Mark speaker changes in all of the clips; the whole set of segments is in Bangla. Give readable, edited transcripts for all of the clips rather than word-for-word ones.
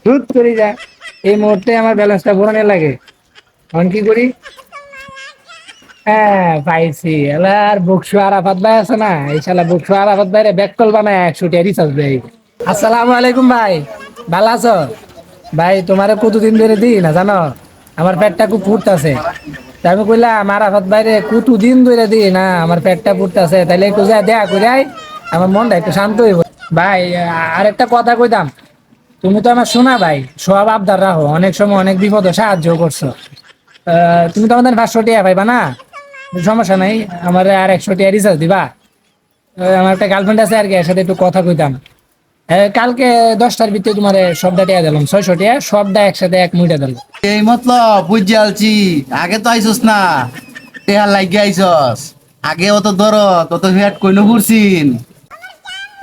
Speaker 1: দুধ করে যায়। এই মুহূর্তে আমার ব্যালেন্সটা ভরানো লাগে, এখন কি করি? হ্যাঁ পাইছি, এলার বকশু আরাফাত ভাই আছে না, এই শালা বকশু আরাফাত ভাই রে ব্যাককল বানায় 100 টাকা রিচার্জ দেয়। আসসালামু আলাইকুম ভাই, ভালো আছো? ভাই তোমারে কতদিন ধরে দিই না জানো, আমার পেটটা খুব ফুটতেছে। তাই আমি কইলাম আরাফাত ভাই রে কতদিন ধরে দিই না, আমার পেটটা ফুটতেছে, তাইলে একটু যা দেখা করে আই, আমার মনটা একটু শান্ত হইব। ভাই আরেকটা কথা কইতাম, তুমি তো আমার শোনা ভাই, সব আবদার রাখো, অনেক সময় অনেক বিপদে সাহায্য করছো। তুমি তো আমাদের 500 টাকা পাইবা না, সমস্যা নাই, আমার আর 100 টাকা রিচার্জ দিবা। আমার একটা গার্লফ্রেন্ড আছে আর কি, এর সাথে একটু কথা কইতাম। কালকে 10টার ভিতরে তোমার সবটা টাকা দিলাম, 600 টাকা সবটা একসাথে এক মুইটা দিলাম।
Speaker 2: এই মতলব বুঝে আলছি। আগে তো আইসস না, টেহার লাগিয়ে আইসস। আগে অত ধর তত ফ্যাট কইনো ঘুরছিন।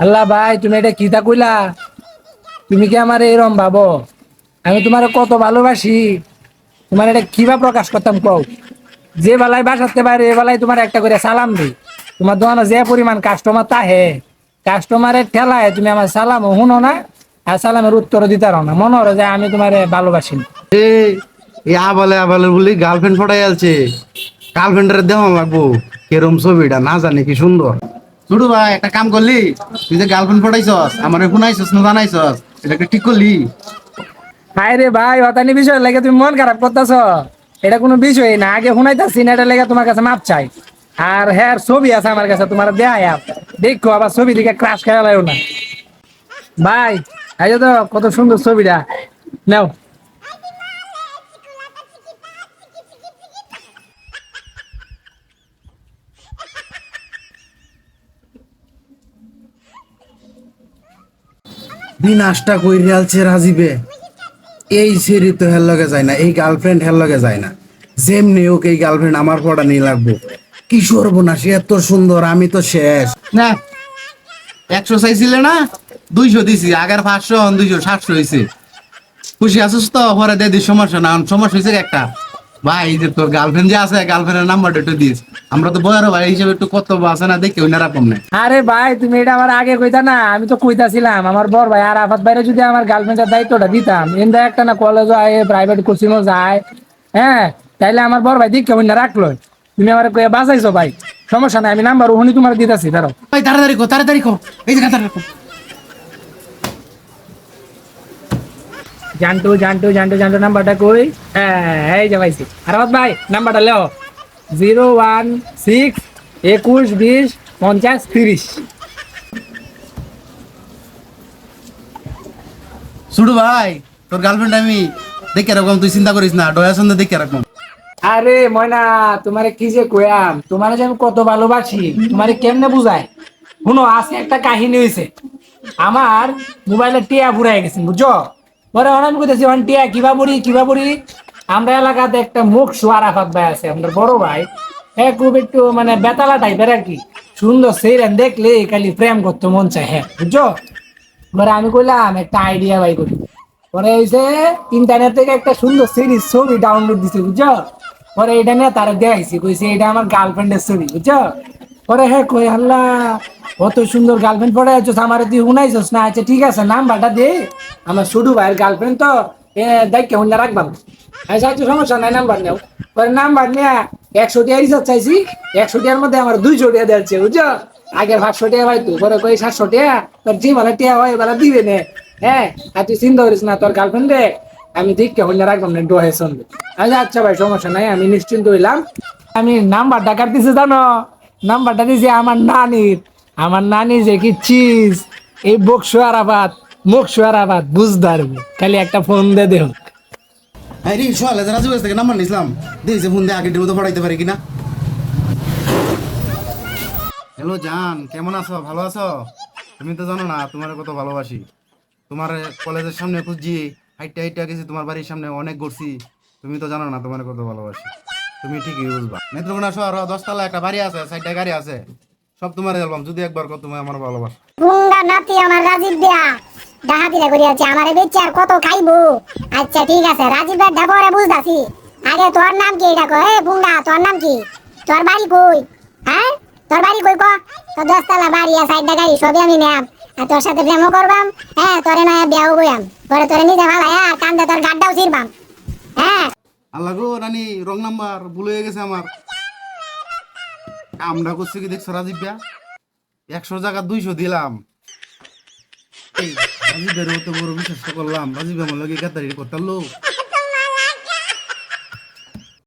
Speaker 1: আল্লাহ ভাই তুমি এটা কিতা কইলা, তুমি কি আমার এরম ভাবো? আমি তোমার কত ভালোবাসি, তোমার এটা কিবা প্রকাশ করতাম কও? যে বেলায় বাসাতে পারে এ বেলায় তোমার একটা করে সালাম দিই। তোমার দোকানে যে পরিমাণ কাস্টমার তাহে, কাস্টমারের ঠেলায় তুমি আমার সালাম শুনো না, আর সালামের উত্তর দিতে পারো না, মনে হলো যে আমি তোমার ভালোবাসি না।
Speaker 2: এ এই আবালে বলি গার্লফ্রেন্ড ফটাই আলছে। গার্লফ্রেন্ডের দেহ লাগবো কেরম ছবিটা না জানি কি সুন্দর। ছোট ভাই একটা কাম করলি, তুই যে গার্লফ্রেন্ড ফটাইছস আমার শুনাইছস না জানাইছস, এটাকে ঠিক করলি?
Speaker 1: হায় রে ভাই, অতানি বিষয় লাগে তুমি মন খারাপ করতেছ? এটা কোনো বিষয় না, আগে শুনাইতাছি না, এটা লেগে তোমার কাছে মাপ চাই। আর হ্যাঁ ছবি আছে আমার কাছে, তোমার দেয় দেখো, আবার ছবি দিকে ক্রাশ খেলাও না। ভাই এই যে তো কত সুন্দর ছবিটা, নাও।
Speaker 2: বিনাশটা কইরে আলছে রাজীবে। এই সেরি তো হের লগে যায় না, এই গার্লফ্রেন্ড হের লগে যায় না। যেমনি হোক এই গার্লফ্রেন্ড আমার পড়া নিয়ে লাগবো। কি সর্বনাশ, এত সুন্দর, আমি তো শেষ না। 100 চাইছিলে না, 200 দিছি। আগের 500 200 700 হয়েছে। খুশি আছিস তো? পরে দিয়ে দিস, সমস্যা না। সমস্যা হয়েছে একটা, ভাই এই যে তোর গার্লফ্রেন্ড যে আছে, গার্লফ্রেন্ডের নাম্বারটা একটু দিস। আমরা তো বয়ারো ভাই হিসেবে একটু কর্তব্য আছে না, দেখে ওই না রকম নেই।
Speaker 1: আরে ভাই তুমি এটা আমার আগে কইতা না, আমি তো কইতাছিলাম আমার বড় ভাই আরাফাত ভাইরে যদি আমার গার্লফ্রেন্ডের দায়িত্বটা দিতাম, এন্দা একটা না কলেজ যায় প্রাইভেট কোচিংও যায়, হ্যাঁ, তাইলে আমার বড় ভাই দিকে না রাখলো। তুমি আমার কয়ে বাঁচাইছো ভাই, সমস্যা নাই, আমি নাম্বার ওখানে তোমার দিতাছি, ধরো।
Speaker 2: ভাই তাড়াতাড়ি কো, তাড়াতাড়ি কো, এই যে তাড়াতাড়ি কো।
Speaker 1: জানটু জানটু জানটু জানটু নাম্বারটা কই? হ্যাঁ এই যে পাইছি। আরাফাত ভাই নাম্বারটা লেও, 01621205030।
Speaker 2: শুরু ভাই, তোর গার্লফ্রেন্ড আমি দেখে রাখলাম, তুই চিন্তা করিস না, ডয়া সন্ধ্যে দেখে রাখলাম।
Speaker 1: আরে ময়না, তোমারে কি যে কয়াম, তোমারে যে আমি কত ভালোবাসি তোমারে কেমনে বুঝাই? শুনো, আজকে একটা কাহিনী হয়েছে। আমার মোবাইলে টিয়া ফুরাই গেছে বুঝছো, পরে আমি কইতেছি অন টিয়া কিবা বড়ি। আমরা এলাকাতে একটা মুখ আরাফাত ভাই আছে, আমাদের বড় ভাই। হ্যাঁ খুব একটু মানে বেতালা টাইপের আর কি, সুন্দর সেইরেন দেখলে খালি প্রেম করতে মন চায়, হ্যাঁ বুঝছো। পরে আমি কইলাম একটা আইডিয়া বাই করি। পরে হইছে ইন্টারনেট থেকে একটা সুন্দর সিরিজ ছবি ডাউনলোড দিছে বুঝছো। পরে এটা নিয়ে তারা দেখাইছি, কইছে এটা আমার গার্লফ্রেন্ডের ছবি বুঝছো। পরে হ্যাঁ কই আল্লাহ, কত সুন্দর গার্লফ্রেন্ড পড়ে আছিস, আমার তুই শুনাইছিস না, আচ্ছা ঠিক আছে নাম্বারটা দে, আমার ছোট ভাইয়ের গার্লফ্রেন্ড তো দেখে শুনে রাখবাম। আচ্ছা আচ্ছা সমস্যা নাই, নাম্বার নেও। পরে নাম্বার নিয়ে 100 টাকা রিচার্জ চাইছি, 100 টাকার মধ্যে আমার 200 টাকা দিচ্ছে বুঝছো। আগের 500 টাকা পাইতো, পরে কই 700 টাকা, তোর যে বেলা টিয়া হয় বেলা দিবে নে। হ্যাঁ আর তুই চিন্তা করিস না, তোর গার্লফ্রেন্ড রে আমি দেখতে হইলে রাখবাম না, ডোহে শুনবে। আচ্ছা আচ্ছা ভাই সমস্যা নাই, আমি নিশ্চিন্ত হইলাম। আমি নাম্বারটা কাটতেছি জানো, নাম্বারটা দিছি আমার নানির। আমার নানি যে কি চিজ, এই বকশু আরাফাত মুখশু আরাফাত বুঝতে পারবো, খালি একটা ফোন দে দেহ।
Speaker 2: হ্যাঁ রে, সোয়ালে রাজু কাছ থেকে নাম্বার নিয়েছিলাম, দেখছি ফোন দিয়ে আগের মতো পড়াইতে পারি কিনা। হ্যালো জান, কেমন আছো? ভালো আছো? তুমি তো জানো না তোমার কত ভালোবাসি। তোমার কলেজের সামনে খুঁজছি, হাইটে হাইটে গেছি, তোমার বাড়ির সামনে অনেক ঘুরছি। তুমি তো জানো না তোমার কত ভালোবাসি। তুমি ঠিকই বুঝবা। নেত্রকোনা শহর 10 তলা একটা বাড়ি আছে, 4টা গাড়ি আছে, সব তোমার অ্যালবাম। যদি একবার কো তুমি আমার ভালোবাসা।
Speaker 3: গুঙ্গা নাতি আমার রাজীব দেয়া ডাহাতিরা করিয়াছে আমারে বেচে আর কত খাইবো। আচ্ছা ঠিক আছে, রাজীব ভাই দেবরে বুঝতাছি। আগে তোর নাম কি এটা কয়? গুঙ্গা তোর নাম কি? তোর বাড়ি কই? হ্যাঁ তোর বাড়ি কই ক? তো 10 তলা বাড়ি আর 4টা গাড়ি সবই আমি নেব। আর তোর সাথে প্রেমও করবাম, হ্যাঁ তোরে নয় বিয়াও বইয়াম, পরে তোরে নিজে ভালাইয়া কান্দে তোর গাড্ডাও ছিড়বাম। হ্যাঁ
Speaker 2: আল্লাহ গো রানী, রং নাম্বার ভুল হয়ে গেছে আমার। আমরা করছি কি দেখছো রাজীব ভাইয়া, 100 জায়গা 200 দিলাম। এই রাজীব ভাইয়ের তো বড় বিশ্বাস করলাম, রাজীব আমার লগে গাদ্দারি করতাম লোক।